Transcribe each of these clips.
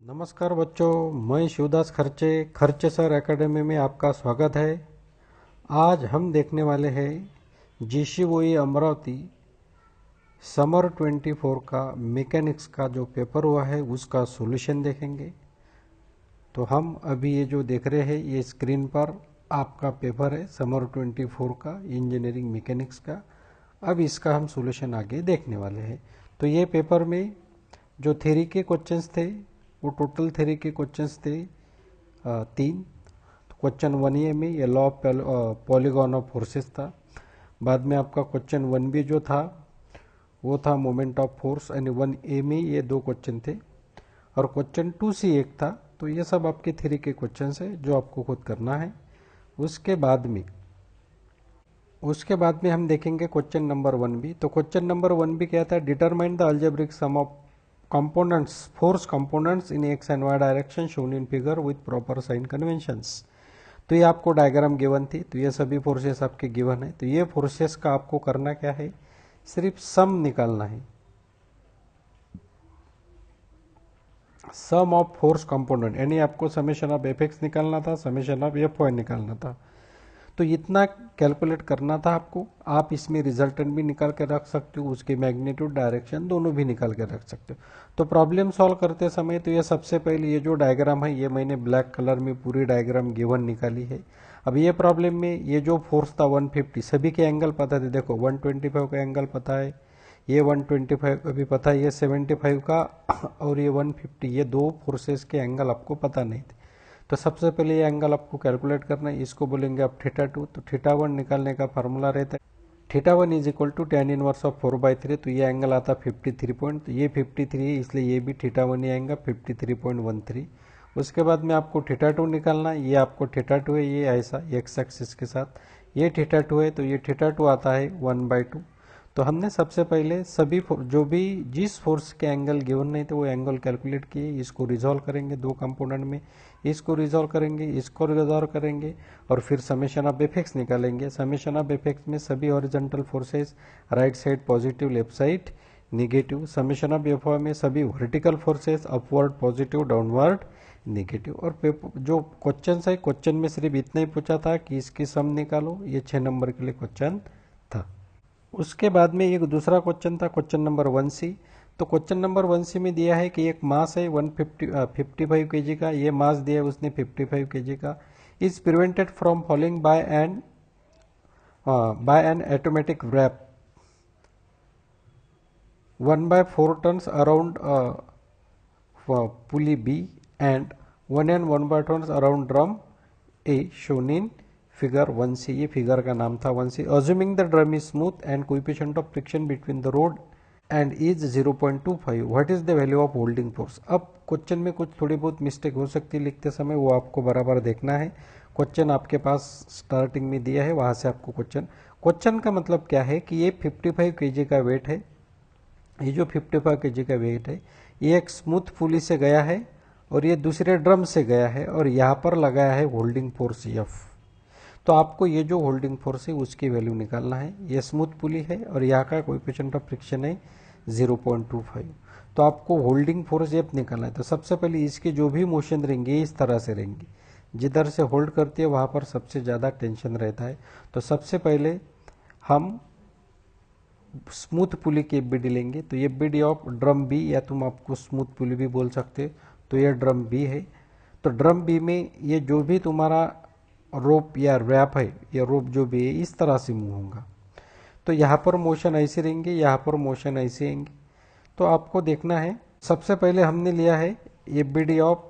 नमस्कार बच्चों, मैं शिवदास खर्चे सर एकेडमी में आपका स्वागत है। आज हम देखने वाले हैं जीसीओई अमरावती समर 24 का मैकेनिक्स का जो पेपर हुआ है उसका सॉल्यूशन देखेंगे। तो हम अभी ये जो देख रहे हैं ये स्क्रीन पर आपका पेपर है समर 24 का इंजीनियरिंग मैकेनिक्स का। अब इसका हम सॉल्यूशन आगे देखने वाले हैं। तो ये पेपर में जो थ्योरी के क्वेश्चंस थे वो टोटल थ्योरी के क्वेश्चंस थे 3। तो क्वेश्चन 1A में ये law of polygon of forces था। बाद में आपका क्वेश्चन 1B जो था वो था मोमेंट ऑफ फोर्स, यानी 1A में ये 2 क्वेश्चन थे और क्वेश्चन 2C एक था। तो ये सब आपके थ्योरी के क्वेश्चंस है जो आपको खुद करना है। उसके बाद में हम देखेंगे क्वेश्चन नंबर 1B। तो क्वेश्चन नंबर 1B क्या था, determine the algebraic sum of components, force components in x and y direction shown in figure with proper sign conventions। तो ये आपको डायग्राम गिवन थी। तो ये सभी फोर्सेस आपके गिवन है। तो ये फोर्सेस का आपको करना क्या है, सिर्फ सम निकालना है, सम ऑफ फोर्स कंपोनेंट, यानी आपको समेशन ऑफ एफ एक्स निकालना था, समेशन ऑफ एफ वाई निकालना था। तो इतना कैलकुलेट करना था आपको। आप इसमें रिजल्टेंट भी निकाल के रख सकते हो, उसके मैग्नीट्यूड डायरेक्शन दोनों भी निकाल के रख सकते हो। तो प्रॉब्लम सॉल्व करते समय तो ये सबसे पहले ये जो डायग्राम है ये मैंने ब्लैक कलर में पूरी डायग्राम गिवन निकाली है। अब ये प्रॉब्लम में ये जो फोर्स था 150, सभी के एंगल पता थे। देखो 125 का एंगल पता है, ये 125 का भी पता है, ये 75 का और ये 150, ये 2 फोर्सेस के एंगल आपको पता नहीं थे। तो सबसे पहले ये एंगल आपको कैलकुलेट करना है, इसको बोलेंगे आप θ2। तो θ1 निकालने का फार्मूला रहता है θ1 is equal to tan inverse of 4/3। तो ये एंगल आता 53 पॉइंट, तो ये 53 है इसलिए ये भी θ1 ही आएगा 53.13। उसके बाद में आपको θ2 निकालना है, ये आपको θ2 है, ये ऐसा एक्स एक्सिस के साथ ये θ2 है, तो ये θ2 आता है 1/2। तो हमने सबसे पहले सभी जो भी जिस फोर्स के एंगल गिवन नहीं थे वो एंगल कैलकुलेट किए। इसको रिजॉल्व करेंगे 2 कंपोनेंट में, इसको रिजॉल्व करेंगे, इसको रिजॉल्व करेंगे और फिर समेशन ऑफ एफ निकालेंगे। समेशन ऑफ एफ में सभी horizontal forces right side positive, left side negative. Summation of F में सभी vertical forces upward positive, downward negative. और जो क्वेश्चन है, क्वेश्चन में सिर्फ इतना ही पूछा था कि इसकी सम निकालो। ये 6 नंबर के लिए क्वेश्चन था। उसके बाद में एक दूसरा क्वेश्चन था, क्वेश्चन नंबर 1C। तो क्वेश्चन नंबर 1C में दिया है कि एक मास है 55 kg का, ये मास दिया है उसने 55 kg का, is prevented from falling by an automatic wrap 1/4 turns around pulley B and 1 and 1/2 turns around drum A shown in figure 1C। ये फिगर का नाम था 1C। Assuming the drum is smooth and coefficient of friction between the rod and is 0.25, what is the value of holding force. अब question में कुछ थोड़ी बहुत mistake हो सकती है लिखते समय, वो आपको बराबर देखना है। क्वेश्चन आपके पास स्टार्टिंग में दिया है, वहां से आपको क्वेश्चन का मतलब क्या है कि ये 55 kg का वेट है। ये जो 55 kg का वेट है ये एक स्मूथ पुली से गया है और ये दूसरे ड्रम से गया है और यहाँ पर लगाया है होल्डिंग फोर्स F। तो आपको ये जो होल्डिंग फोर्स है उसकी वैल्यू निकालना है। ये स्मूथ पुली है और यहाँ का कोएफिशिएंट ऑफ फ्रिक्शन है 0.25। तो आपको होल्डिंग फोर्स F निकालना है। तो सबसे पहले इसके जो भी मोशन रहेंगे इस तरह से रहेंगे, जिधर से होल्ड करती है वहाँ पर सबसे ज़्यादा टेंशन रहता है। तो सबसे पहले हम स्मूथ पुली की BD लेंगे। तो ये BD ऑफ ड्रम B, या तुम आपको स्मूथ पुली भी बोल सकते हो। तो ये ड्रम B है। तो ड्रम B में ये जो भी तुम्हारा रोप या रैप है, या रोप जो भी है इस तरह से मूव होगा। तो यहाँ पर मोशन ऐसे रहेंगे, यहाँ पर मोशन ऐसे आएंगे। तो आपको देखना है, सबसे पहले हमने लिया है ये BD ऑफ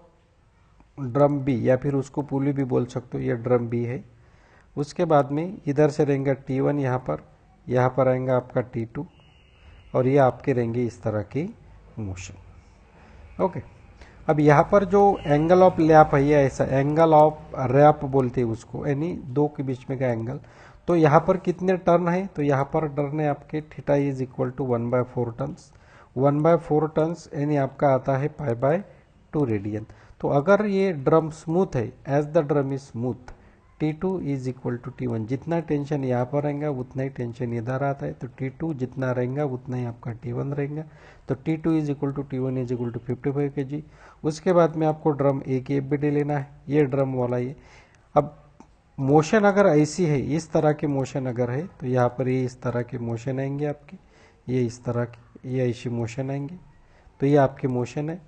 ड्रम B, या फिर उसको पुली भी बोल सकते हो, ये ड्रम B है। उसके बाद में इधर से रहेंगे T1, यहाँ पर आएंगे आपका T2 और ये आपके रहेंगे इस तरह की मोशन। ओके, अब यहाँ पर जो एंगल ऑफ लैप है, ये ऐसा एंगल ऑफ रैप बोलते हैं उसको, यानी 2 के बीच में का एंगल। तो यहाँ पर कितने टर्न है, तो यहाँ पर टर्न है आपके theta is equal to 1/4 turns. 1/4 turns यानी आपका आता है π/2 रेडियन। तो अगर ये ड्रम स्मूथ है, as the drum is smooth, T2 is equal to T1। जितना टेंशन यहाँ पर रहेगा उतना ही टेंशन इधर आता है, तो T2 जितना रहेगा उतना ही आपका T1 रहेगा। तो T2 is equal to T1 is equal to 55 kg। उसके बाद में आपको ड्रम ए की एफबीडी लेना है, ये ड्रम वाला ये। अब मोशन अगर ऐसी है, इस तरह की मोशन अगर है, तो यहाँ पर ये इस तरह के मोशन आएंगे आपके, ये इस तरह की, ये ऐसी मोशन आएंगे, तो ये आपके मोशन है।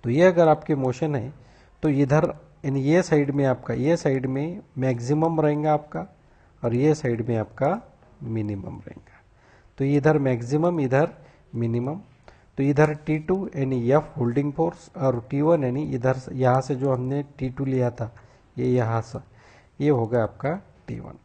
तो ये अगर आपके मोशन है तो इधर इन ये साइड में आपका, ये साइड में मैक्सिमम रहेगा आपका और ये साइड में आपका मिनिमम रहेगा। तो इधर मैक्सिमम, इधर मिनिमम। तो इधर T2 यानी F होल्डिंग फोर्स और T1 यानी इधर यहाँ से जो हमने T2 लिया था, ये यहाँ से, ये होगा आपका T1।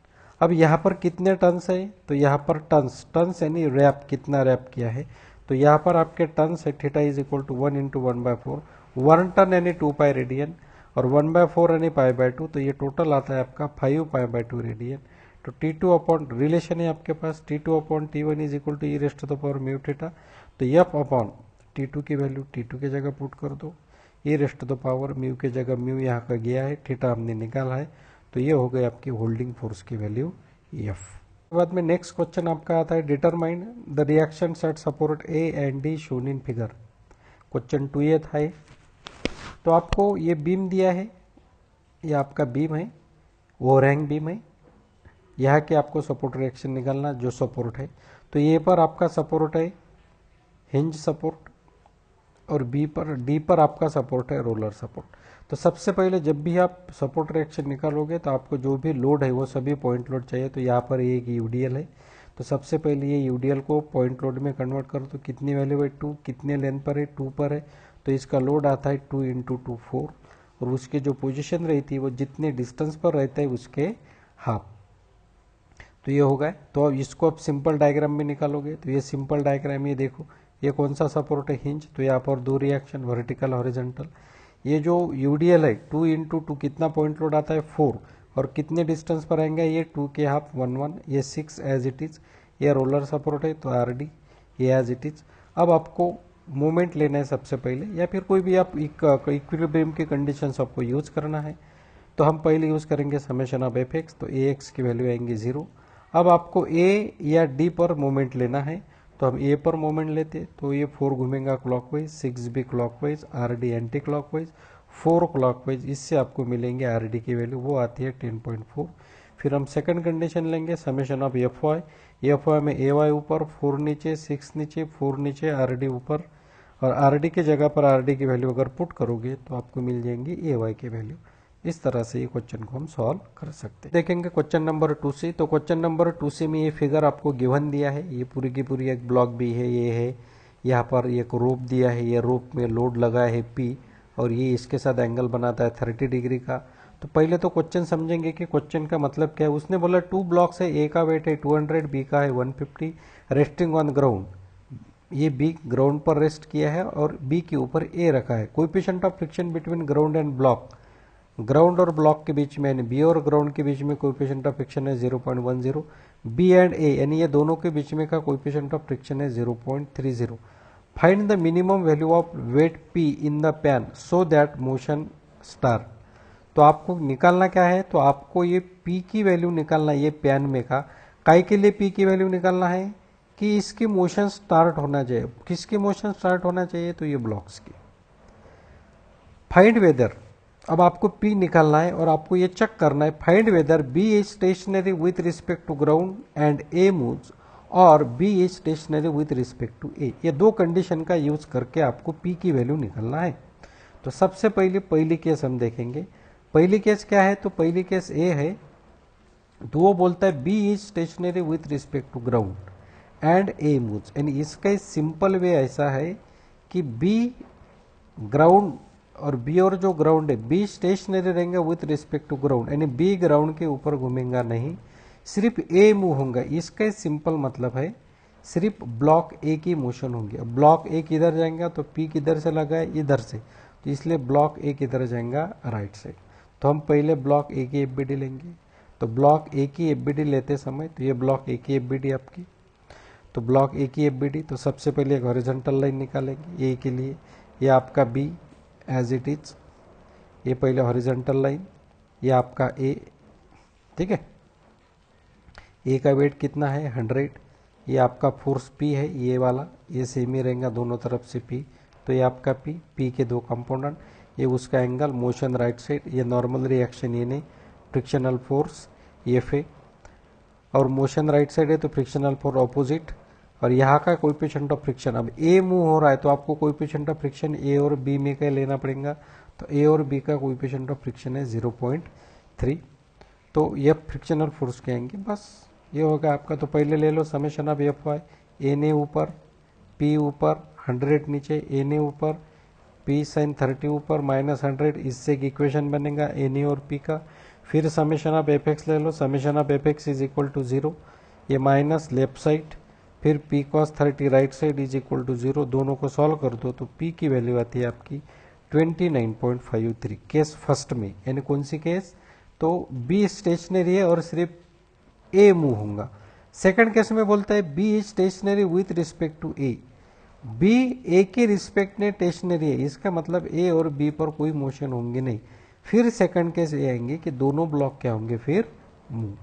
अब यहाँ पर कितने टन्स है, तो यहाँ पर टन्स, टन्स यानी रैप, कितना रैप किया है, तो यहाँ पर आपके टन्स है theta is equal to 1 into 1/4। 1 turn यानी 2 पाई रेडियन और 1/4 यानी π/2, तो ये टोटल आता है आपका 5 π/2 रेडियन। तो T2 अपॉन रिलेशन है आपके पास, T2 upon T1 is equal to e raised to the power mu theta. तो F अपॉन T2 की वैल्यू T2 की जगह पुट कर दो, e raised to the power mu की जगह म्यू यहाँ का गया है, थीटा हमने निकाला है, तो ये हो गई आपकी होल्डिंग फोर्स की वैल्यू F। बाद में नेक्स्ट क्वेश्चन आपका आता है determine the reaction at support A and D shown in figure. Question 2 था ये। तो आपको ये बीम दिया है, ये आपका बीम है, ओवरहैंग बीम है, यहाँ के आपको सपोर्ट रिएक्शन निकालना जो सपोर्ट है। तो ये पर आपका सपोर्ट है हिंज सपोर्ट और डी पर आपका सपोर्ट है रोलर सपोर्ट। तो सबसे पहले जब भी आप सपोर्ट रिएक्शन निकालोगे तो आपको जो भी लोड है वो सभी पॉइंट लोड चाहिए। तो यहाँ पर एक यूडीएल है, तो सबसे पहले ये यूडीएल को पॉइंट लोड में कन्वर्ट करो। तो कितनी वैल्यू है 2, कितने लेंथ पर है 2 पर है, तो इसका लोड आता है 2 × 2 4, और उसकी जो पोजीशन रहती है वो जितने डिस्टेंस पर रहता है उसके हाफ। तो ये हो गया। तो अब इसको आप सिंपल डायग्राम में निकालोगे, तो ये सिंपल डायग्राम, ये देखो ये कौन सा सपोर्ट है हिंज, तो यहाँ पर 2 रिएक्शन वर्टिकल हॉरिजॉन्टल। ये जो यूडीएल है 2 × 2 कितना पॉइंट लोड आता है 4, और कितने डिस्टेंस पर आएंगे ये 2 के हाफ 1 1, ये 6 एज इट इज। ये रोलर सपोर्ट है तो RD ये एज इट इज। अब आपको मोमेंट लेना है सबसे पहले, या फिर कोई भी आप इक्विलिब्रियम की कंडीशंस आपको यूज करना है। तो हम पहले यूज करेंगे समेशन ऑफ Fx, तो Ax की वैल्यू आएंगी 0। अब आपको A या D पर मोमेंट लेना है, तो हम A पर मोमेंट लेते, तो ये 4 घूमेगा क्लॉकवाइज, 6 भी clockwise, RD anti clockwise, 4 clockwise. इससे आपको मिलेंगे RD की वैल्यू, वो आती है 10.4। फिर हम सेकंड कंडीशन लेंगे समेशन ऑफ Fy में AY ऊपर, 4 नीचे, 6 नीचे, 4 नीचे, RD ऊपर, और RD की जगह पर RD की वैल्यू अगर पुट करोगे तो आपको मिल जाएंगी AY की वैल्यू। इस तरह से ये क्वेश्चन को हम सॉल्व कर सकते हैं। देखेंगे क्वेश्चन नंबर 2 से। तो क्वेश्चन नंबर 2 से में ये फिगर आपको गिवन दिया है, ये पूरी की पूरी एक ब्लॉक भी है, ये है, यहाँ पर एक रोप दिया है, ये रोप में लोड लगा है P, और ये इसके साथ एंगल बनाता है 30 डिग्री का। तो पहले तो क्वेश्चन समझेंगे कि क्वेश्चन का मतलब क्या है। उसने बोला 2 ब्लॉक्स है, A का वेट है 200, B का है 150, रेस्टिंग ऑन ग्राउंड। ये B ग्राउंड पर रेस्ट किया है और B के ऊपर A रखा है। Coefficient of friction between ground and block, ground और ब्लॉक के बीच में यानी B और ग्राउंड के बीच में कोएफिशिएंट ऑफ फ्रिक्शन है 0.10। B एंड A यानी ये दोनों के बीच में का कोएफिशिएंट ऑफ फ्रिक्शन है 0.30। Find the minimum value of weight P in the pan so that motion start. तो आपको निकालना क्या है, तो आपको ये P की वैल्यू निकालना है, ये पैन में का काय के लिए P की वैल्यू निकालना है कि इसकी मोशन स्टार्ट होना चाहिए। किसकी मोशन स्टार्ट होना चाहिए, तो ये ब्लॉक्स की। फाइंड वेदर, अब आपको P निकालना है और आपको ये चेक करना है, find whether B is stationary with respect to ground and A moves, और B is stationary with respect to A। ये 2 कंडीशन का यूज करके आपको P की वैल्यू निकालना है। तो सबसे पहली केस हम देखेंगे। पहली केस क्या है, तो पहली केस A है, तो वो बोलता है B is stationary with respect to ground and A moves, यानी इसका सिंपल वे ऐसा है कि B ग्राउंड और B और जो ग्राउंड है B स्टेशनरी रहेंगे विथ रिस्पेक्ट टू ग्राउंड, यानी B ग्राउंड के ऊपर घूमेगा नहीं, सिर्फ A मूव होगा। इसका सिंपल मतलब है सिर्फ ब्लॉक A की मोशन होगी। अब ब्लॉक A किधर जाएगा, तो P किधर से लगा है, इधर से, तो इसलिए ब्लॉक A किधर जाएगा, राइट साइड। तो हम पहले ब्लॉक A की एफबीडी लेंगे। तो ब्लॉक A की एफबीडी लेते समय, तो ये ब्लॉक A की एफबीडी आपकी, तो ब्लॉक A की एफबीडी, तो सबसे पहले एक हॉरिजॉन्टल लाइन निकालेंगे A के लिए। ये आपका B एज इट इज, ये पहले हॉरिजॉन्टल लाइन, ये आपका ए, ठीक है, ए का वेट कितना है 100, ये आपका फोर्स पी है, ये वाला, ये सेम ही रहेगा दोनों तरफ से पी, तो ये आपका पी के दो कंपोनेंट, ये उसका एंगल, मोशन राइट साइड, ये नॉर्मल रिएक्शन ये नहीं, फ्रिक्शनल फोर्स ये फे, और मोशन राइट साइड है तो फ्रिक्शनल फोर्स ऑपोजिट, और यहाँ का कोएफिशिएंट ऑफ फ्रिक्शन, अब ए मूव हो रहा है तो आपको कोएफिशिएंट ऑफ फ्रिक्शन ए और बी में का लेना पड़ेगा, तो ए और बी का कोएफिशिएंट ऑफ फ्रिक्शन है 0.3, तो ये फ्रिक्शनल फोर्स कहेंगे, बस ये होगा आपका। तो पहले ले लो summation of F Y, N A ऊपर, पी ऊपर, 100 नीचे, एन ए ऊपर, पी साइन 30 ऊपर, -100, इससे एक इक्वेशन बनेगा एन ए और पी का। फिर समेशन ऑफ एफ एक्स ले लो, summation of F X is equal to 0, ये माइनस लेफ्ट साइड, फिर P cos 30 right side is equal to 0, दोनों को सॉल्व कर दो तो पी की वैल्यू आती है आपकी 29.53 केस फर्स्ट में, यानी कौन सी केस, तो बी स्टेशनरी है और सिर्फ ए मूव होगा। सेकंड केस में बोलता है B is stationary with respect to A, B A के रिस्पेक्ट में स्टेशनरी है, इसका मतलब ए और बी पर कोई मोशन होंगे नहीं। फिर सेकंड केस ये आएंगे कि दोनों ब्लॉक क्या होंगे, फिर मूव।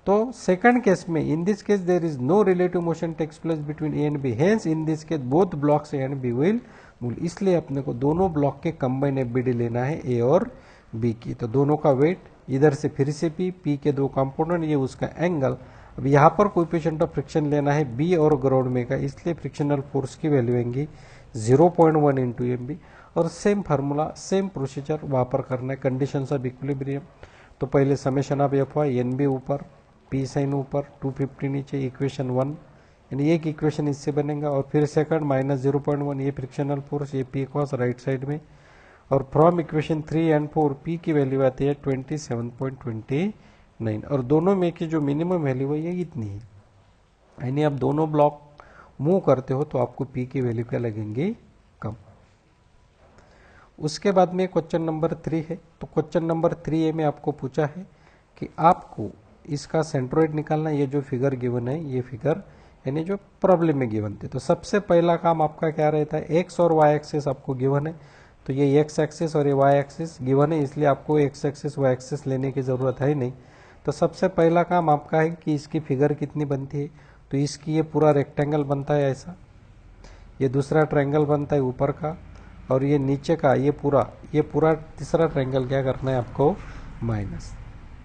तो सेकंड केस में in this case there is no relative motion takes place between A and B, hence in this case both blocks A and B will move, इसलिए अपने को दोनों ब्लॉक के कंबाइन एफबीडी लेना है ए और बी की। तो दोनों का वेट इधर से फिर से पी के दो कंपोनेंट, ये उसका एंगल। अब यहाँ पर कोएफिशिएंट ऑफ फ्रिक्शन लेना है बी और ग्राउंड में का, इसलिए फ्रिक्शनल फोर्स की वैल्यू आएंगी 0.1 इंटू एम बी, और सेम फार्मूला सेम प्रोसीजर वापर करना है, कंडीशंस ऑफ इक्विलिब्रियम। तो पहले summation of F Y, N B ऊपर, पी साइन ऊपर, 250 नीचे, इक्वेशन 1, यानी एक इक्वेशन इससे बनेगा, और फिर सेकंड -0.1, ये फ्रिक्शनल फोर्स, ये पी कॉस राइट साइड में, और फ्रॉम इक्वेशन 3 एंड 4 पी की वैल्यू आती है 27.29, और दोनों में की जो मिनिमम वैल्यू है ये इतनी है, यानी आप दोनों ब्लॉक मूव करते हो तो आपको पी की वैल्यू क्या लगेंगे, कम। उसके बाद में क्वेश्चन नंबर 3 है, तो क्वेश्चन नंबर 3 में आपको पूछा है कि आपको इसका सेंट्रोइड निकालना, ये जो फिगर गिवन है ये फिगर यानी जो प्रॉब्लम में गिवन थे। तो सबसे पहला काम आपका क्या रहता है, एक्स और वाई एक्सिस आपको गिवन है, तो ये एक्स एक्सिस और ये वाई एक्सिस गिवन है, इसलिए आपको एक्स एक्सिस वाई एक्सिस लेने की ज़रूरत है नहीं। तो सबसे पहला काम आपका है कि इसकी फिगर कितनी बनती है, तो इसकी ये पूरा रेक्टेंगल बनता है ऐसा, ये दूसरा ट्रायंगल बनता है ऊपर का, और ये नीचे का ये पूरा तीसरा ट्रायंगल क्या करना है आपको, माइनस।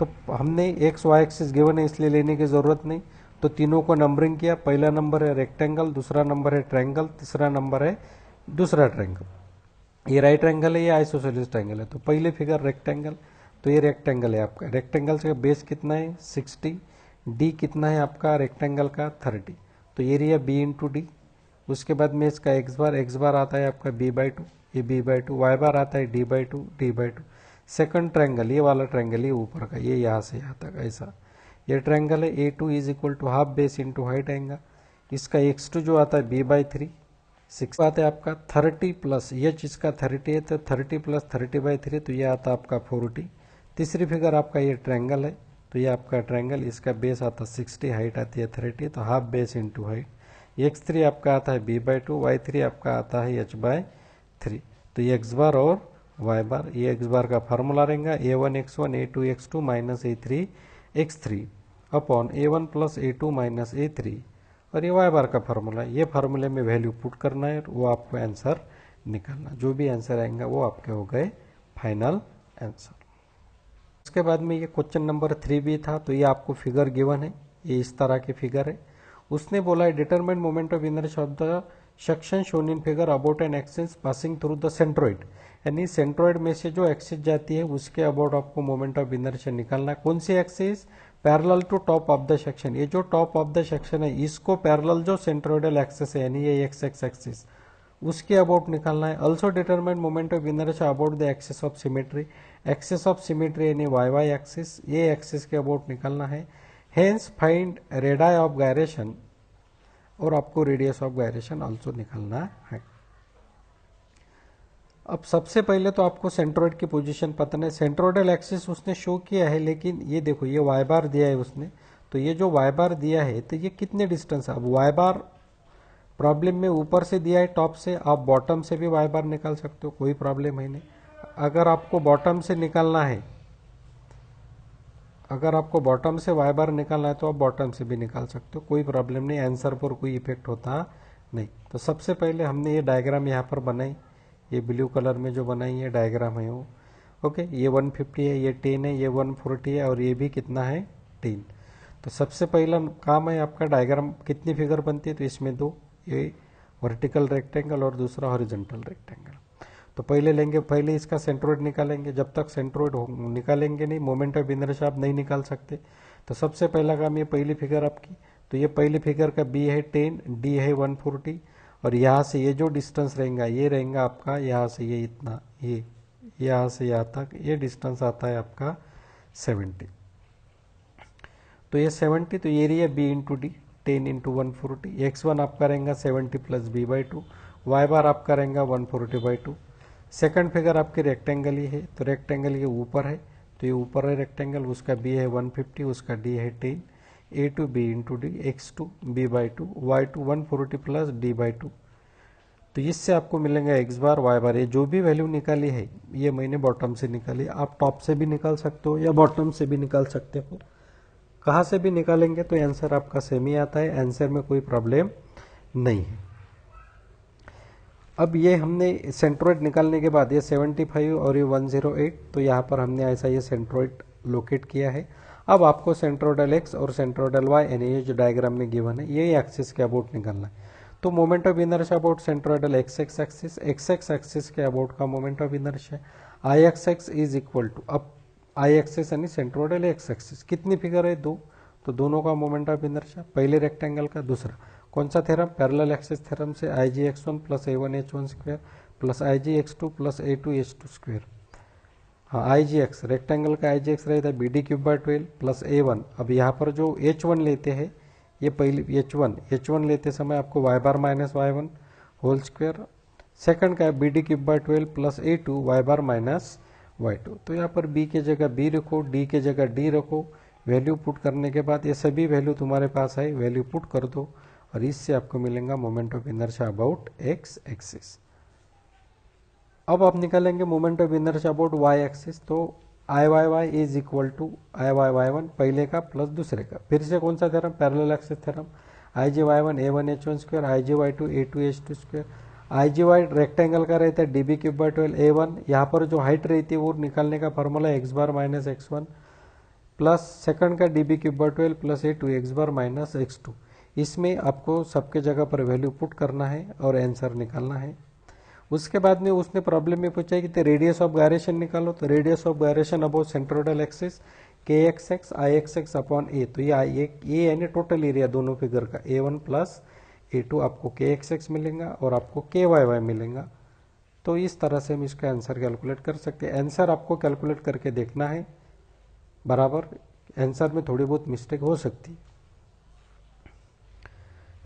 तो हमने एक्स वाई एक्सिस गिवन है इसलिए लेने की ज़रूरत नहीं, तो तीनों को नंबरिंग किया, पहला नंबर है रेक्टेंगल, दूसरा नंबर है ट्रायंगल, तीसरा नंबर है दूसरा ट्रायंगल। ये राइट एंगल है, ये आइसोसेलेस ट्रायंगल है, तो पहले फिगर रेक्टेंगल, तो ये रेक्टेंगल है आपका, रेक्टेंगल का बेस कितना है 60, डी कितना है आपका रेक्टेंगल का 30, तो एरिया बी इंटू डी। उसके बाद में इसका एक्स बार आता है आपका b/2, ये b/2, वाई बार आता है d/2 d/2। सेकंड ट्रायंगल, ये वाला ट्रायंगल ये ऊपर का, ये यहाँ से यहाँ तक ऐसा, ये ट्रायंगल है A2 is equal to half base into height आएगा। इसका x2 जो आता है b/3, 6 आता है आपका 30 प्लस ये चीज़ का 30 है, तो 30 प्लस 30/3, तो ये आता है आपका 40। तीसरी फिगर आपका ये ट्रायंगल है, तो ये आपका ट्रायंगल, इसका बेस आता है 60, हाइट आती है 30, तो half base into height. x3 आपका आता है b/2, y3 आपका आता है h/3, तो ये x बार और y बार, ये x बार का फार्मूला रहेगा a1 x1 a2 x2 minus a3 x3 upon a1 plus a2 minus a3, और ये y बार का फार्मूला, ये फार्मूले में वैल्यू पुट करना है, वो आपको आंसर निकालना, जो भी आंसर आएगा वो आपके हो गए फाइनल आंसर। उसके बाद में ये क्वेश्चन नंबर 3 भी था, तो ये आपको फिगर गिवन है, ये इस तरह की फिगर है। उसने बोला है determine moment of inertia of the section shown in figure about an axis passing through the centroid, यानी सेंट्रोइड में से जो एक्सिस जाती है उसके अबाउट आपको मोमेंट ऑफ इनर्शिया निकालना है। कौन सी axis, parallel to top of the section, ये जो टॉप ऑफ द सेक्शन है इसको पैरेलल जो सेंट्रोइडल एक्सिस है यानी ये एक्स एक्सिस उसके अबाउट निकालना है। Also determine moment of inertia about the axis of symmetry, axis of symmetry यानी वाई एक्सिस, ये एक्सिस के अबाउट निकालना है। Hence find radius of gyration, और आपको रेडियस ऑफ गायरेशन ऑल्सो निकालना है। अब सबसे पहले तो आपको सेंट्रोइड की पोजीशन पता नहीं, सेंट्रोइडल एक्सिस उसने शो किया है, लेकिन ये देखो ये वाई बार दिया है उसने, तो ये जो वाई बार दिया है तो ये कितने डिस्टेंस है। अब वाई बार प्रॉब्लम में ऊपर से दिया है टॉप से, आप बॉटम से भी वाई बार निकाल सकते हो, कोई प्रॉब्लम है नहीं। अगर आपको बॉटम से निकालना है अगर आपको बॉटम से वाई बार निकालना है तो आप बॉटम से भी निकाल सकते हो, कोई प्रॉब्लम नहीं, आंसर पर कोई इफेक्ट होता नहीं। तो सबसे पहले हमने ये डायग्राम यहाँ पर बनाई, ये ब्लू कलर में जो बनाई है डायग्राम है वो, ओके। ये 150 है, ये 10 है, ये 140 है और ये भी कितना है 10। तो सबसे पहला काम है आपका डायग्राम कितनी फिगर बनती है, तो इसमें दो, ये वर्टिकल रेक्टेंगल और दूसरा हॉरिजॉन्टल रेक्टेंगल। तो पहले लेंगे, पहले इसका सेंट्रोइड निकालेंगे, जब तक सेंट्रोइड निकालेंगे नहीं मोमेंट ऑफ इनर्शिया आप नहीं निकाल सकते। तो सबसे पहला काम ये पहली फिगर आपकी, तो ये पहली फिगर का बी है 10, डी है 140 और यहाँ से ये जो डिस्टेंस रहेगा ये रहेगा आपका, यहाँ से ये इतना, ये यहाँ से यहाँ तक ये डिस्टेंस आता है आपका 70। तो ये 70, तो ये area B into D, 10 into 140, x1 आपका रहेगा 70 plus B by 2, Y bar आपका रहेगा 140 बाई 2। सेकंड फिगर आपकी रेक्टेंगल ही है, तो रेक्टेंगल ये ऊपर है, तो ये ऊपर है रेक्टेंगल, उसका बी है 150, उसका डी है 10, A to B into D, X two B by 2, Y two 140 plus D by 2। तो इससे आपको मिलेंगे एक्स बार वाई बार, ये जो भी वैल्यू निकाली है ये मैंने बॉटम से निकाली, आप टॉप से भी निकाल सकते हो या बॉटम से भी निकाल सकते हो, कहाँ से भी निकालेंगे तो आंसर आपका सेम ही आता है, आंसर में कोई प्रॉब्लम नहीं है। अब ये हमने सेंट्रोइड निकालने के बाद ये 75 और ये 108, तो यहाँ पर हमने ऐसा ये सेंट्रोइड लोकेट किया है। अब आपको सेंट्रोइडल एक्स और सेंट्रोइडल वाई यानी ये जो डायग्राम में गिवन है ये एक्सिस के अबाउट निकालना है। तो moment of inertia about centroidal X X axis के अबाउट का moment of inertia I X X is equal to, अब आई एक्सिस यानी सेंट्रोइडल एक्स एक्सिस कितनी फिगर है, दो, तो दोनों का मोमेंट ऑफ इनर्शिया, पहले रेक्टेंगल का, दूसरा कौन सा थ्योरम, पैरेलल एक्सिस थ्योरम से I G X one plus A one H one square plus I G X two plus A two H two square. हाँ आई जी एक्स रेक्टेंगल का आई G X रहता है B D cube by 12 plus A one. अब यहाँ पर जो H one लेते हैं ये पहले एच वन लेते समय आपको Y bar minus Y one whole square, second का है B D cube by 12 plus A two Y bar minus Y two. तो यहाँ पर बी के जगह बी रखो, डी के जगह डी रखो, वैल्यू पुट करने के बाद ये सभी वैल्यू तुम्हारे पास है, वैल्यू पुट कर दो और इससे आपको मिलेगा moment of inertia about X axis. अब आप निकालेंगे moment of inertia about Y axis, तो I Y Y is equal to I Y Y one पहले का प्लस दूसरे का, फिर से कौन सा theorem, parallel axis theorem, I G Y one A one H one square I G Y two A two H two square, I G Y rectangle का रहता है D B cube by 12 A one, यहाँ पर जो height रहती है वो निकालने का formula X bar minus X one plus second का D B cube by 12 plus A two X bar minus X two. इसमें आपको सबके जगह पर वैल्यू पुट करना है और आंसर निकालना है। उसके बाद में उसने प्रॉब्लम में पूछा कि रेडियस ऑफ गायरेशन निकालो, तो radius of gyration about centroidal axis के एक्स एक्स आई एक्स एक्स अपॉन ए, तो ये यानी टोटल एरिया दोनों फिगर का ए वन प्लस ए टू, आपको के एक्स एक्स मिलेगा और आपको के वाई वाई मिलेगा। तो इस तरह से हम इसका आंसर कैलकुलेट कर सकते हैं। आंसर आपको कैलकुलेट करके देखना है बराबर, आंसर में थोड़ी बहुत मिस्टेक हो सकती है।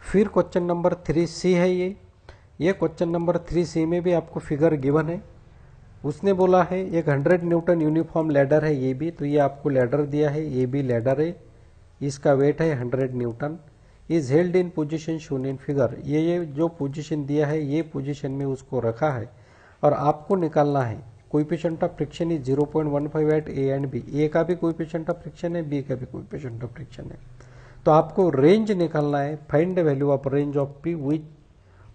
फिर क्वेश्चन नंबर 3C है ये क्वेश्चन नंबर 3C में भी आपको फिगर गिवन है। उसने बोला है एक 100 न्यूटन यूनिफॉर्म लैडर है ये भी, तो ये आपको लैडर दिया है, ये भी लैडर है, इसका वेट है 100 Newton, is held in position shown in figure. ये जो पोजीशन दिया है ये पोजीशन में उसको रखा है और आपको निकालना है coefficient of friction is 0.15 at A and B, A का भी कोएफिशिएंट ऑफ फ्रिक्शन है, बी का भी कोएफिशिएंट ऑफ फ्रिक्शन है। तो आपको रेंज निकालना है, find the value of range of P which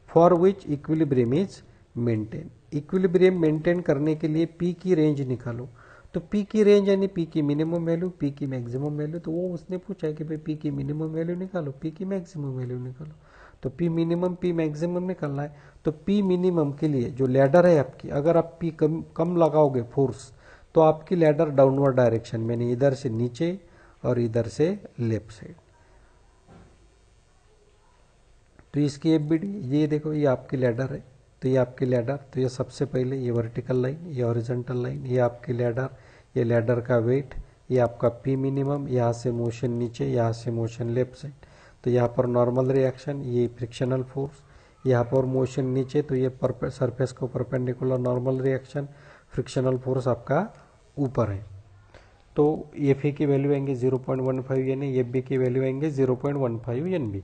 for which equilibrium is maintain. Equilibrium maintain करने के लिए पी की रेंज निकालो, तो पी की रेंज यानी पी की मिनिमम वैल्यू, पी की मैक्सिमम वैल्यू। तो वो उसने पूछा है कि भाई पी की मिनिमम वैल्यू निकालो, पी की मैक्सिमम वैल्यू निकालो, तो पी मिनिमम पी मैक्सिमम निकालना है। तो पी मिनिमम के लिए जो लैडर है आपकी, अगर आप पी कम लगाओगे फोर्स तो आपकी लैडर डाउनवर्ड डायरेक्शन में, यानी इधर से नीचे और इधर से लेफ्ट साइड। तो इसकी एफबीडी ये देखो, ये आपकी लैडर है, तो ये आपकी लैडर, तो ये सबसे पहले ये वर्टिकल लाइन, ये हॉरिजॉन्टल लाइन, ये आपकी लैडर, ये लैडर का वेट, ये आपका पी मिनिमम, यहाँ से मोशन नीचे, यहाँ से मोशन लेफ्ट साइड, तो यहाँ पर नॉर्मल रिएक्शन, ये फ्रिक्शनल फोर्स, यहाँ पर मोशन नीचे, तो ये सरफेस को perpendicular normal reaction, frictional force आपका ऊपर है। तो एफ ए की वैल्यू आएंगे 0.15 यानी एफ बी की वैल्यू आएंगे 0.15 एन बी।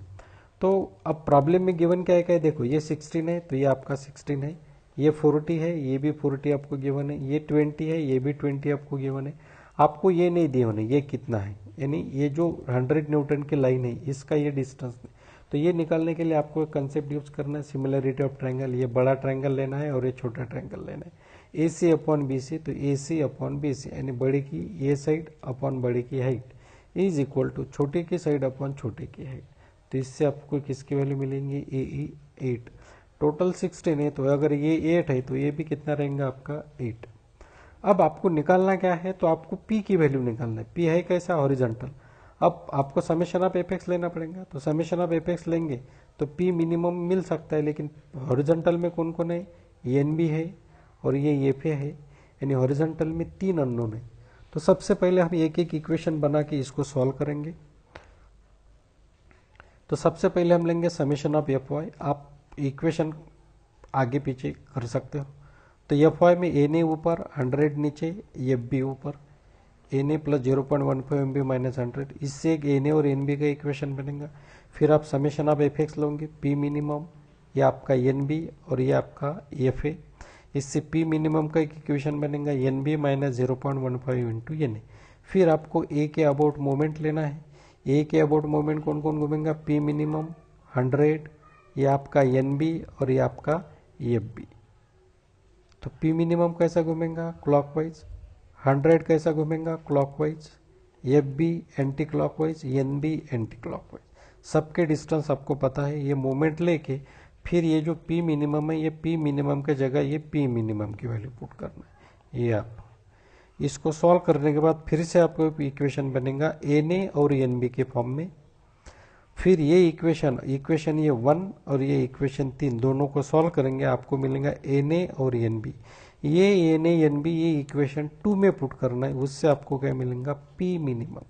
तो अब प्रॉब्लम में गिवन क्या है देखो, ये 16 है तो ये आपका 16 है, ये 40 है, ये भी 40 आपको गिवन है, ये 20 है, ये भी 20 आपको गिवन है। आपको ये नहीं दिए होने ये कितना है, यानी ये जो 100 न्यूटन की लाइन है इसका ये डिस्टेंस नहीं। तो ये निकालने के लिए आपको एक कंसेप्ट यूज करना है, सिमिलरिटी ऑफ ट्रायंगल। ये बड़ा ट्रायंगल लेना है और ये छोटा ट्रायंगल लेना है, ए सी अपॉन बी सी। तो ए सी अपॉन बी सी यानी बड़े की ये साइड अपॉन बड़े की हाइट इज इक्वल टू छोटे की साइड अपॉन छोटे की हाइट। तो इससे आपको किसकी वैल्यू मिलेंगी, ए ई 8। टोटल 16 है, तो अगर ये 8 है तो ये भी कितना रहेगा आपका 8। अब आपको निकालना क्या है, तो आपको P की वैल्यू निकालना है। P है कैसा, हॉरिजॉन्टल। अब आपको समेशन ऑफ एपेक्स लेना पड़ेगा, तो समेशन ऑफ एपेक्स लेंगे तो P मिनिमम मिल सकता है, लेकिन हॉरिजॉन्टल में कौन कौन है, एन बी है और ये FA है, यानी हॉरिजॉन्टल में 3 अननोन है। तो सबसे पहले हम एक एक इक्वेशन बना के इसको सॉल्व करेंगे। तो सबसे पहले हम लेंगे समेशन ऑफ एफ वाई। आप इक्वेशन आगे पीछे कर सकते हो। तो एफ वाई में एन ए ऊपर 100 नीचे, एफ बी ऊपर, N A plus 0.15 M B minus 100, इससे एक एन ए और एन बी का इक्वेशन बनेगा। फिर आप समेशन ऑफ एफ एक्स लोगे, पी मिनिमम, ये आपका एन बी और ये आपका एफ ए। इससे पी मिनिमम का एक इक्वेशन बनेगा N B minus 0.15 into N A. फिर आपको ए के अबाउट मोमेंट लेना है। ए के अबाउट मोमेंट कौन कौन घूमेगा, पी मिनिमम 100, ये आपका एन बी और ये आपका एफ बी। तो पी मिनिमम कैसा घूमेगा, क्लॉकवाइज, 100 कैसा घूमेगा, clockwise, F B anti clockwise, N B anti clockwise. सबके डिस्टेंस आपको पता है। ये मोमेंट लेके फिर ये जो पी मिनिमम है, ये पी मिनिमम के जगह ये पी मिनिमम की वैल्यू पुट करना है। ये आप इसको सॉल्व करने के बाद फिर से आपको इक्वेशन बनेगा एन ए और एन बी के फॉर्म में। फिर ये इक्वेशन ये 1 और ये इक्वेशन 3 दोनों को सॉल्व करेंगे, आपको मिलेगा एन ए और एन बी। ये एन ए एन बी ये इक्वेशन 2 में पुट करना है, उससे आपको क्या मिलेगा, पी मिनिमम।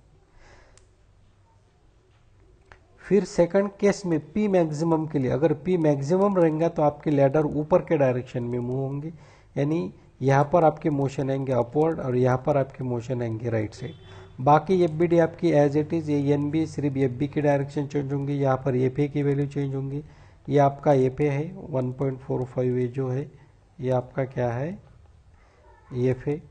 फिर सेकंड केस में पी मैक्सिमम के लिए, अगर पी मैक्सिमम रहेगा तो आपके लैडर ऊपर के डायरेक्शन में मूव होंगे, यानी यहाँ पर आपके मोशन आएंगे अपवर्ड और यहाँ पर आपके मोशन आएंगे राइट साइड। बाकी एफ बी डी आपकी एज इट इज़, ये एन बी सिर्फ एफ बी की डायरेक्शन चेंज होंगी, यहाँ पर एफ ए की वैल्यू चेंज होंगी। ये आपका एफ ए है 1.45, ये जो है ये आपका क्या है, एफ ए,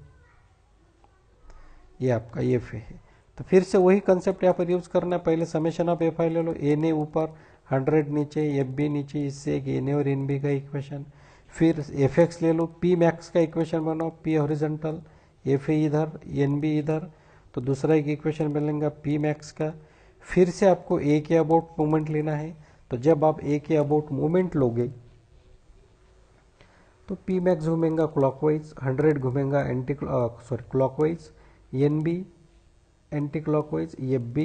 ये आपका एफ ए है। तो फिर से वही कंसेप्ट यहाँ पर यूज करना है। पहले समेशन ऑफ एफ आई ले लो, एन ए ऊपर 100 नीचे, एफ बी नीचे, इससे एक एन ए और एन बी का इक्वेशन। फिर एफ एक्स ले लो, पी मैक्स का इक्वेशन बनाओ, पी हॉरिजॉन्टल, एफ ए इधर, एन बी इधर, तो दूसरा एक इक्वेशन बनेगा पी मैक्स का। फिर से आपको ए के अबाउट मोमेंट लेना है। तो जब आप ए के अबाउट मोमेंट लोगे तो पी मैक्स घूमेगा क्लॉकवाइज, 100 घूमेगा anti clockwise, N B anti clockwise, F B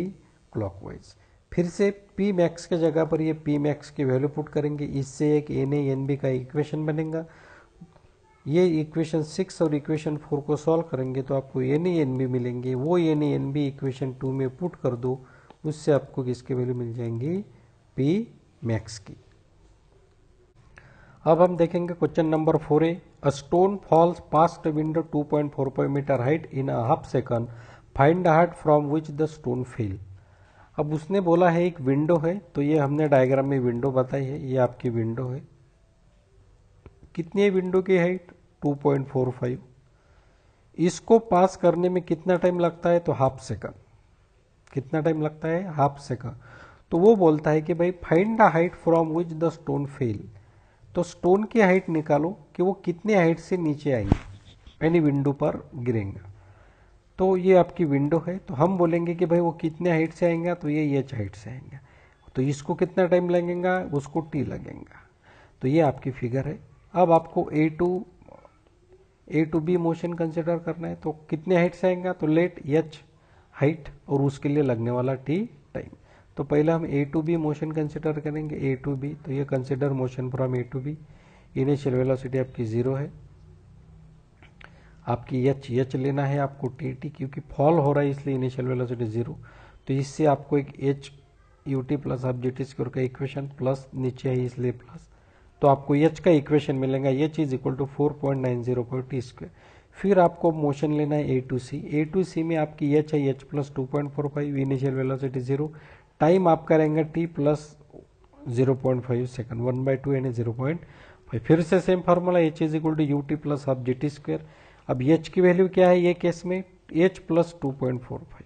clockwise. फिर से पी मैक्स के जगह पर ये पी मैक्स की वैल्यू पुट करेंगे, इससे एक एन ए एन बी का इक्वेशन बनेगा। ये इक्वेशन 6 और इक्वेशन 4 को सॉल्व करेंगे तो आपको एन ए एन बी मिलेंगे। वो N A N B equation 2 में पुट कर दो, उससे आपको किसकी वैल्यू मिल जाएंगी, पी मैक्स की। अब हम देखेंगे क्वेश्चन नंबर 4 है, a stone falls past window 2.45 metre height in a half second, find the height from which the stone fell. अब उसने बोला है एक विंडो है, तो ये हमने डायग्राम में विंडो बताई है, ये आपकी विंडो है। कितनी है विंडो की हाइट, 2.45। इसको पास करने में कितना टाइम लगता है, तो हाफ सेकंड। कितना टाइम लगता है, हाफ सेकंड। तो वो बोलता है कि भाई find the height from which the stone fail. तो स्टोन की हाइट निकालो कि वो कितने हाइट से नीचे आएंगे, यानी विंडो पर गिरेंगे। तो ये आपकी विंडो है, तो हम बोलेंगे कि भाई वो कितने हाइट से आएंगे, तो ये एच हाइट से आएंगे। तो इसको कितना टाइम लगेगा, उसको टी लगेगा। तो ये आपकी फिगर है। अब आपको ए टू बी मोशन कंसिडर करना है, तो कितने हाइट से आएगा, तो लेट एच हाइट और उसके लिए लगने वाला टी टाइम। तो पहले हम A to B motion consider करेंगे, ए टू बी। तो ये consider motion from A to B. Initial velocity आपकी 0 है, आपकी एच लेना है आपको टी, क्योंकि फॉल हो रहा है इसलिए इनिशियल वेलोसिटी 0। तो इससे आपको एक एच यू टी प्लस आप जी टी स्क्वायर का इक्वेशन, प्लस नीचे है इसलिए प्लस, तो आपको एच का इक्वेशन मिलेगा, H is equal to 4.90 T square. फिर आपको मोशन लेना है ए टू सी। ए टू सी में आपकी एच है H plus 2.45, initial velocity 0, time आपका रहेगा टी प्लस 0.5 सेकंड, 1/2 यानी 0.5। फिर से same formula, H is equal to U T plus half G T square. अब एच की वैल्यू क्या है ये केस में, h प्लस 2.45,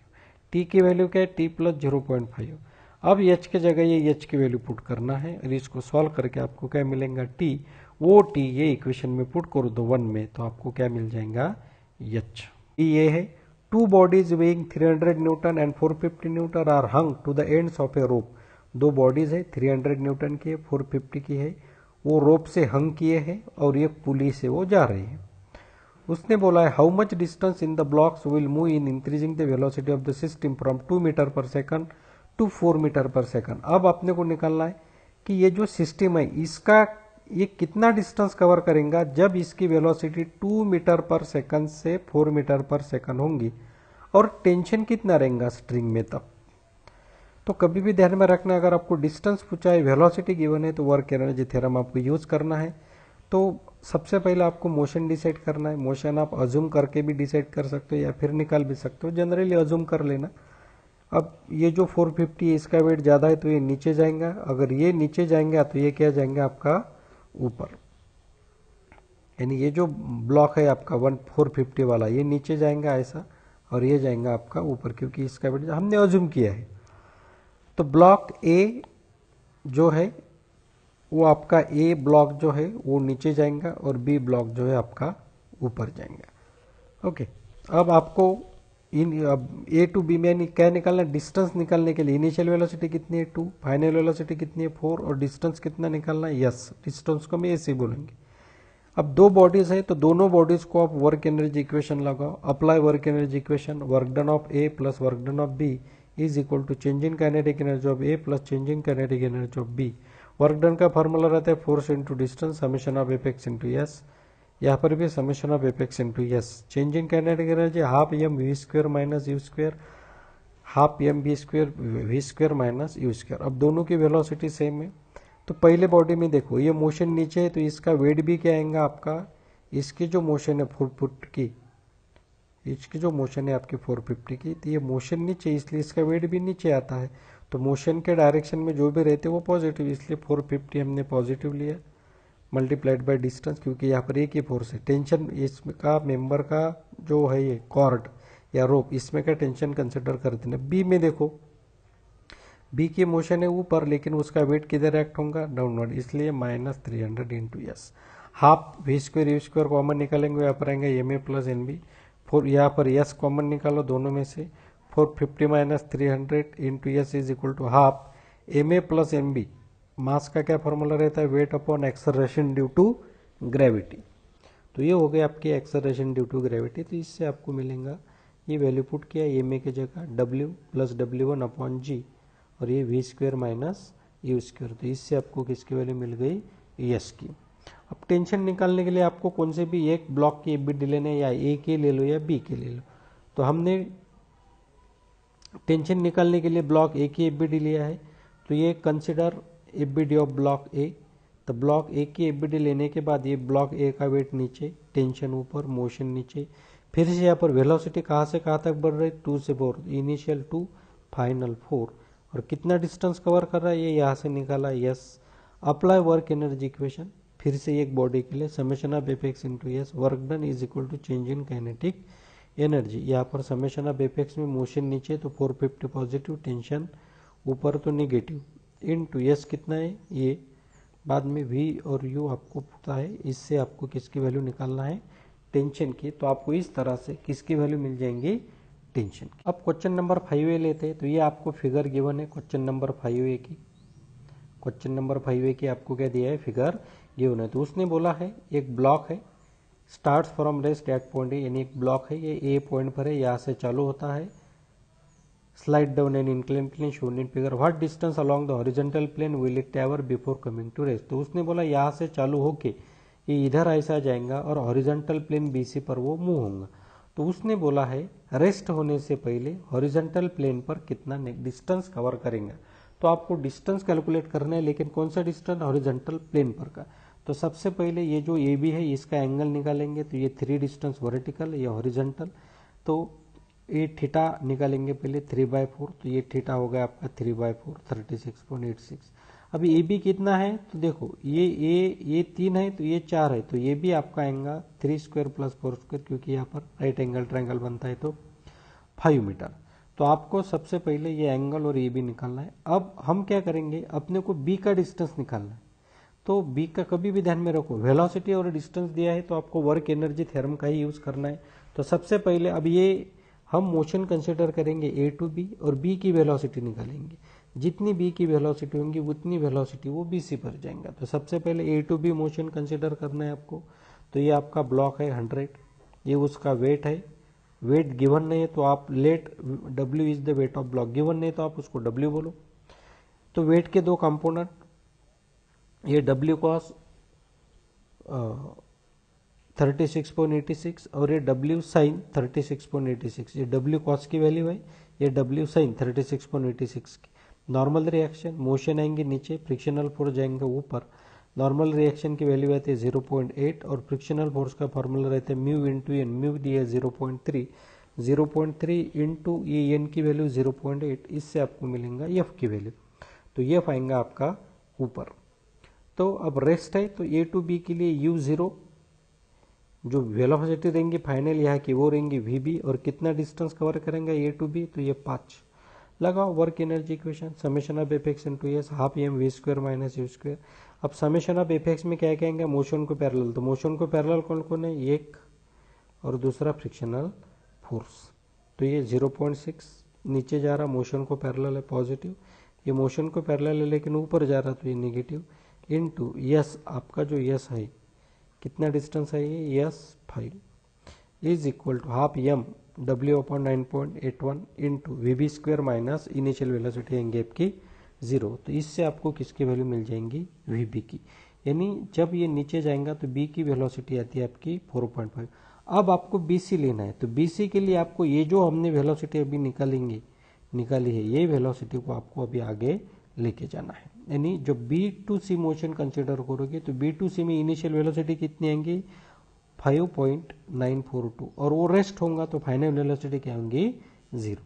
t की वैल्यू क्या है, t प्लस 0.5। अब h की जगह ये h की वैल्यू पुट करना है और इसको सॉल्व करके आपको क्या मिलेगा, t, वो t ये इक्वेशन में पुट कर दो 1 में, तो आपको क्या मिल जाएगा, h। ये है two bodies weighing 300 newton and 450 newton are hung to the ends of a rope. दो बॉडीज है, 300 न्यूटन की है, 450 की है, वो रोप से हंग किए हैं और ये पुली से वो जा रहे हैं। उसने बोला है how much distance in the blocks will move in increasing the velocity of the system from 2 metre per second to 4 metre per second. अब अपने को निकालना है कि ये जो सिस्टम है इसका ये कितना डिस्टेंस कवर करेगा जब इसकी वेलोसिटी 2 मीटर पर सेकंड से 4 मीटर पर सेकंड होंगी, और टेंशन कितना रहेगा स्ट्रिंग में तब। तो कभी भी ध्यान में रखना, अगर आपको डिस्टेंस पूछा है, वेलोसिटी गिवन है, तो वर्क एनर्जी थ्योरम आपको यूज करना है। तो सबसे पहले आपको मोशन डिसाइड करना है। मोशन आप अज्यूम करके भी डिसाइड कर सकते हो या फिर निकाल भी सकते हो, जनरली अज्यूम कर लेना। अब ये जो 450 है इसका वेट ज़्यादा है तो ये नीचे जाएगा, अगर ये नीचे जाएंगे तो ये क्या जाएंगे आपका ऊपर, यानी ये जो ब्लॉक है आपका 450 वाला ये नीचे जाएगा ऐसा, और ये जाएगा आपका ऊपर, क्योंकि इसका वेट हमने अज्यूम किया है। तो ब्लॉक ए जो है वो आपका ए ब्लॉक जो है वो नीचे जाएगा और बी ब्लॉक जो है आपका ऊपर जाएगा। ओके, अब आपको अब ए टू बी में क्या निकालना, डिस्टेंस निकालने के लिए इनिशियल वेलोसिटी कितनी है 2, फाइनल वेलोसिटी कितनी है 4, और डिस्टेंस कितना निकालना है, यस, डिस्टेंस को हम ऐसे बोलेंगे। अब दो बॉडीज है तो दोनों बॉडीज को आप वर्क एनर्जी इक्वेशन लगाओ, apply work energy equation, work done of A plus work done of B is equal to change in kinetic energy of A plus change in kinetic energy of B. Work done का formula रहता है force into distance summation of F X into S, यहाँ पर भी summation of F X into S. Change in kinetic energy half M V square minus U square, half M B square V square minus U square. अब दोनों की velocity same है, तो पहले body में देखो ये मोशन नीचे है तो इसका वेट भी क्या आएगा आपका, इसकी जो मोशन है 4 फुट की, इसकी जो मोशन है आपकी 450 की, तो ये मोशन नीचे इसलिए इसका वेट भी नीचे आता है। तो मोशन के डायरेक्शन में जो भी रहते वो पॉजिटिव, इसलिए 450 हमने पॉजिटिव लिया मल्टीप्लाइड बाय डिस्टेंस, क्योंकि यहाँ पर एक ही फोर्स है। टेंशन इसका मेंबर का जो है ये कॉर्ड या रोप, इसमें का टेंशन कंसिडर कर देना। बी में देखो बी की मोशन है ऊपर लेकिन उसका वेट किधर एक्ट होगा, डाउनवर्ड, इसलिए minus 300 into S. Half V square U square common निकालेंगे, यहाँ पर आएंगे M A plus N B, four यहाँ पर एस कॉमन निकालो दोनों में से, 450 minus 300 into S is equal to half M A plus M B. Mass का क्या फॉर्मूला रहता है, weight upon acceleration due to gravity. तो ये हो गया आपकी एक्सलरेशन ड्यू टू ग्रेविटी, तो इससे आपको मिलेगा ये वैल्यू पुट किया एम ए की जगह W plus W1 upon G, और ये V square minus U square, तो इससे आपको किसकी वैल्यू मिल गई, एस की। अब टेंशन निकालने के लिए आपको कौन से भी एक ब्लॉक की एबीडी लेने, या ए के ले लो या बी के ले लो। तो हमने टेंशन निकालने के लिए ब्लॉक ए की एबीडी लिया है, तो ये कंसिडर एबीडी ऑफ ब्लॉक ए। तो ब्लॉक ए की एबीडी लेने के बाद ये ब्लॉक ए का वेट नीचे, टेंशन ऊपर, मोशन नीचे, फिर से यहाँ पर वेलोसिटी कहाँ से कहाँ तक बढ़ रही है, 2 से 4, इनिशियल 2 फाइनल 4, और कितना डिस्टेंस कवर कर रहा है ये यहाँ से निकाला, yes. Apply work energy equation, फिर से एक बॉडी के लिए summation of F X into S, work done is equal to change in kinetic energy. यहाँ पर समेशन ऑफ एपेक्स में मोशन नीचे तो 450 पॉजिटिव, टेंशन ऊपर तो नेगेटिव, इंटू एस कितना है ये, बाद में वी और यू आपको पता है, इससे आपको किसकी वैल्यू निकालना है, टेंशन की। तो आपको इस तरह से किसकी वैल्यू मिल जाएंगी, टेंशन की। अब क्वेश्चन नंबर 5A लेते हैं, तो ये आपको फिगर गिवन है क्वेश्चन नंबर 5A की। क्वेश्चन नंबर 5A की आपको क्या दिया है, फिगर गिवन है। तो उसने बोला है एक ब्लॉक है, start from rest at point A, यानी एक ब्लॉक है ये ए पॉइंट पर है, यहाँ से चालू होता है, slide down an incline plane shown in figure, what distance along the horizontal plane will it travel before coming to rest. तो उसने बोला यहाँ से चालू होके ये इधर ऐसा जाएगा और हॉरिजॉन्टल प्लेन BC पर वो मूव होगा। तो उसने बोला है रेस्ट होने से पहले हॉरिजॉन्टल प्लेन पर कितना डिस्टेंस कवर करेंगे। तो आपको डिस्टेंस कैलकुलेट करना है, लेकिन कौन सा डिस्टेंस, हॉरिजॉन्टल प्लेन पर का। तो सबसे पहले ये जो AB है इसका एंगल निकालेंगे, तो ये 3 डिस्टेंस वर्टिकल या हॉरिजॉन्टल, तो ये थीटा निकालेंगे पहले 3/4, तो ये थीटा हो गया आपका 3/4 36.86। अभी ए बी कितना है, तो देखो ये 3 है तो ये 4 है, तो ये भी आपका आएगा 3 स्क्वायर प्लस 4 स्क्वायर, क्योंकि यहाँ पर राइट एंगल ट्रायंगल बनता है तो 5 मीटर। तो आपको सबसे पहले ये एंगल और ये भी निकालना है। अब हम क्या करेंगे, अपने को बी का डिस्टेंस निकालना है। तो बी का कभी भी ध्यान में रखो, वेलोसिटी और डिस्टेंस दिया है तो आपको वर्क एनर्जी थ्योरम का ही यूज़ करना है। तो सबसे पहले अब ये हम मोशन कंसिडर करेंगे ए टू बी और बी की वेलोसिटी निकालेंगे। जितनी बी की वेलोसिटी होंगी उतनी वेलोसिटी वो बी सी पर जाएंगे। तो सबसे पहले ए टू बी मोशन कंसिडर करना है आपको। तो ये आपका ब्लॉक है 100, ये उसका वेट है। वेट गिवन नहीं है तो आप let W is the weight of block, given नहीं तो आप उसको W बोलो। तो वेट के दो कंपोनेंट, ये W कॉस 36.86 और ये W साइन 36.86। ये W कॉस की वैल्यू है, ये W साइन 36.86 की। नॉर्मल रिएक्शन, मोशन आएंगे नीचे, फ्रिक्शनल फोर्स जाएंगे ऊपर। नॉर्मल रिएक्शन की वैल्यू रहती है 0.8 और फ्रिक्शनल फोर्स का फॉर्मूला रहता है म्यू इंटू एन। म्यू दिया 0.3, 0.3 इंटू ये एन की वैल्यू 0.8, इससे आपको मिलेगा एफ की वैल्यू। तो एफ आएगा आपका ऊपर। तो अब रेस्ट है, तो ए टू बी के लिए यू जीरो, जो वेलोसिटी रहेंगी फाइनल यहाँ की वो रहेंगी वी बी, और कितना डिस्टेंस कवर करेंगे ए टू बी, तो ये 5। लगाओ work energy equation, summation of F X into S half M V square minus U square. अब समेशन ऑफ एफ एक्स में क्या कहेंगे, मोशन को पैरेलल। तो मोशन को पैरेलल कौन कौन है, एक और दूसरा फ्रिक्शनल फोर्स। तो ये 0.6 नीचे जा रहा, मोशन को पैरेलल है पॉजिटिव। ये मोशन को पैरेलल है लेकिन ऊपर जा रहा, तो ये नेगेटिव। इनटू यस, आपका जो यस है कितना डिस्टेंस है ये S 5 is equal to half M W upon 9.81 into V B square minus initial velocity आएंगे आपकी 0। तो इससे आपको किसकी वैल्यू मिल जाएंगी, वी बी की। यानी जब ये नीचे जाएगा तो बी की वेलोसिटी आती है आपकी 4.5। अब आपको बी सी लेना है, तो बी सी के लिए आपको ये जो हमने वेलोसिटी अभी निकाली है, ये वेलोसिटी को आपको अभी आगे लेके जाना है। यानी जो B to C motion consider करोगे तो बी टू सी में इनिशियल वेलोसिटी कितनी आएंगी, 5.942, और वो रेस्ट होगा तो फाइनल वेलोसिटी क्या होंगी, 0।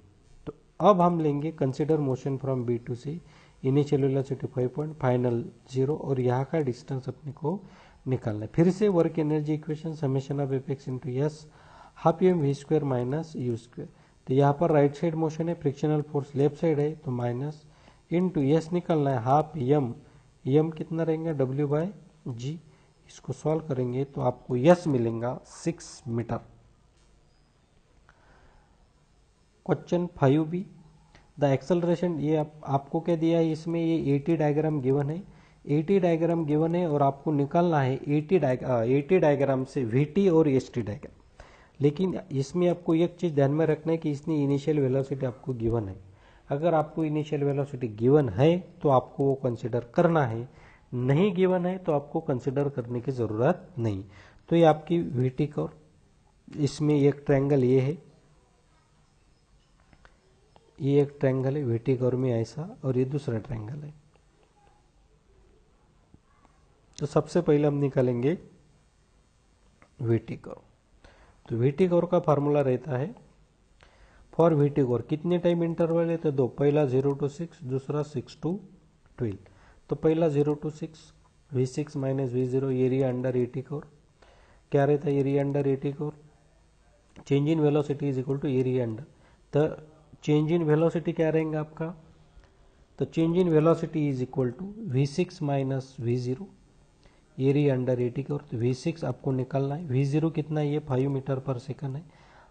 तो अब हम लेंगे consider motion from B to C, initial velocity 5 final 0, और यहाँ का डिस्टेंस अपने को निकालना है। फिर से work energy equation, summation of F X into S half M V square minus U square. तो यहाँ पर राइट साइड मोशन है, फ्रिक्शनल फोर्स लेफ्ट साइड है, तो माइनस इंटू एस निकलना है हाफ एम, एम कितना रहेगा W बाय जी। इसको सॉल्व करेंगे तो आपको यस मिलेगा 6 metre. Question 5B, the acceleration, ये आपको क्या दिया है इसमें, ये 80 डायग्राम गिवन है, 80 डायग्राम गिवन है और आपको निकालना है 80 डायग्राम से VT और ST डायग्राम। लेकिन इसमें आपको एक चीज़ ध्यान में रखना है कि इसमें इनिशियल वेलोसिटी आपको गिवन है। अगर आपको इनिशियल वेलोसिटी गिवन है तो आपको वो कंसिडर करना है, नहीं गिवन है तो आपको कंसिडर करने की ज़रूरत नहीं। तो ये आपकी VT कर्व, इसमें एक ट्रायंगल ये है, ये एक ट्रायंगल है VT कर्व में ऐसा, और ये दूसरा ट्रायंगल है। तो सबसे पहले हम निकालेंगे VT कर्व। तो VT कर्व का फार्मूला रहता है, फॉर VT कर्व कितने टाइम इंटरवल है, तो दो, पहला 0 to 6, दूसरा 6 to 12। तो पहला 0 to 6 V6 minus V0 area under 80 curve. क्या रहता है area under 80 curve, change in velocity is equal to area under. तो चेंज इन वेलोसिटी क्या रहेगा आपका, तो change in velocity is equal to V6 minus V0 area under 80 curve. तो V6 आपको निकालना है, V0 कितना है, ये 5 मीटर पर सेकंड है।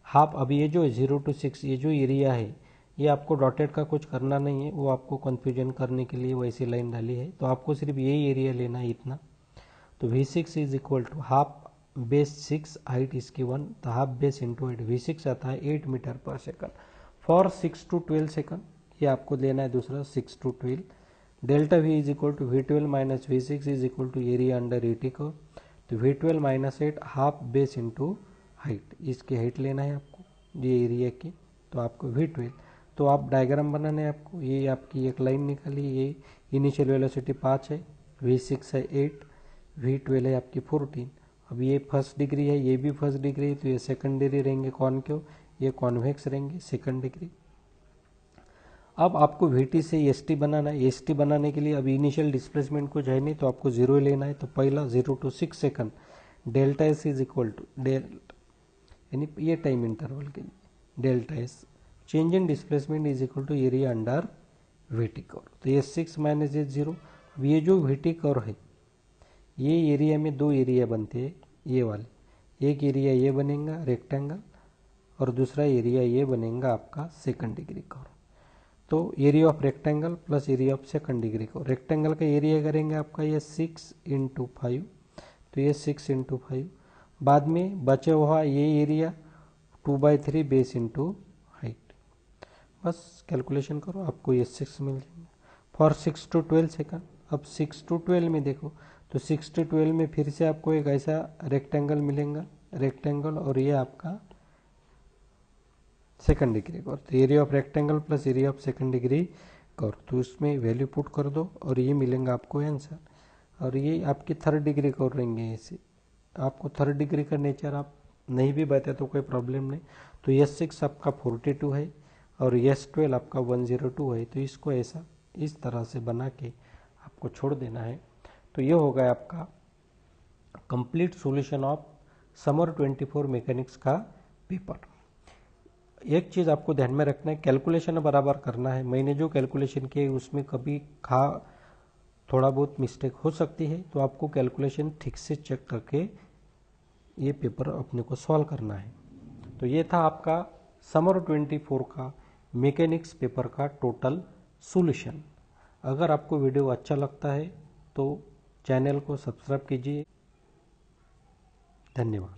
हाफ, अब ये जो 0 to 6 ये जो एरिया है, ये आपको डॉटेड का कुछ करना नहीं है, वो आपको कन्फ्यूजन करने के लिए वैसी लाइन डाली है। तो आपको सिर्फ यही एरिया लेना है इतना। तो V6 is equal to half base 6, height इसकी 1, तो half base into height, V6 आता है 8 metre per second for 6 to 12 second. ये आपको लेना है दूसरा 6 to 12। Delta V is equal to V12 minus V6 is equal to area under 80 curve. तो V12 minus 8 half base into height, इसकी height लेना है आपको ये एरिया की, तो आपको V12। तो आप डायग्राम बनाने आपको, ये आपकी एक लाइन निकाली, ये इनिशियल वेलोसिटी 5 है, V6 है 8, V12 है आपकी 14। अब ये फर्स्ट डिग्री है, ये भी फर्स्ट डिग्री है, तो ये सेकंड डिग्री रहेंगे, कॉनकेव, ये कॉन्वेक्स रहेंगे सेकंड डिग्री। अब आपको VT से ST बनाना है। ST बनाने के लिए अब इनिशियल डिस्प्लेसमेंट कुछ है नहीं, तो आपको 0 लेना है। तो पहला 0 to 6 second, delta S is equal to यानी ये टाइम इंटरवल के लिए delta S change in displacement is equal to area under VT curve. तो ये 6 माइनस ये 0। अब ये जो वीटी कर्व है ये एरिया में दो एरिया बनते हैं ये वाले, एक एरिया ये बनेगा रेक्टेंगल और दूसरा एरिया ये बनेगा आपका सेकंड डिग्री कर्व। तो area of rectangle plus area of second degree curve, rectangle का एरिया करेंगे आपका ये 6 इंटू 5, तो ये 6 इंटू 5, बाद में बचे हुआ ये एरिया 2/3 बेस इंटू हाइट। बस कैलकुलेशन करो आपको ये 6 मिल जाएंगे फॉर 6 to 12 सेकंड। अब 6 to 12 में देखो तो 6 to 12 में फिर से आपको एक ऐसा रेक्टेंगल मिलेगा, रेक्टेंगल और ये आपका सेकंड डिग्री कर्व। तो area of rectangle plus area of second degree curve, तो उसमें वैल्यू पुट कर दो और ये मिलेगा आपको आंसर। और ये आपकी थर्ड डिग्री कर्व रहेंगे ऐसे। आपको थर्ड डिग्री का नेचर आप नहीं भी बताए तो कोई प्रॉब्लम नहीं। तो S6 आपका 42 है और S12 आपका 102 है। तो इसको ऐसा इस तरह से बना के आपको छोड़ देना है। तो ये हो गया आपका complete solution of summer 24 mechanics का पेपर। एक चीज़ आपको ध्यान में रखना है, कैलकुलेशन बराबर करना है। मैंने जो कैलकुलेशन किए उसमें कभी थोड़ा बहुत मिस्टेक हो सकती है, तो आपको कैलकुलेशन ठीक से चेक करके ये पेपर अपने को सॉल्व करना है। तो ये था आपका समर 24 का मैकेनिक्स पेपर का टोटल सॉल्यूशन। अगर आपको वीडियो अच्छा लगता है तो चैनल को सब्सक्राइब कीजिए। धन्यवाद।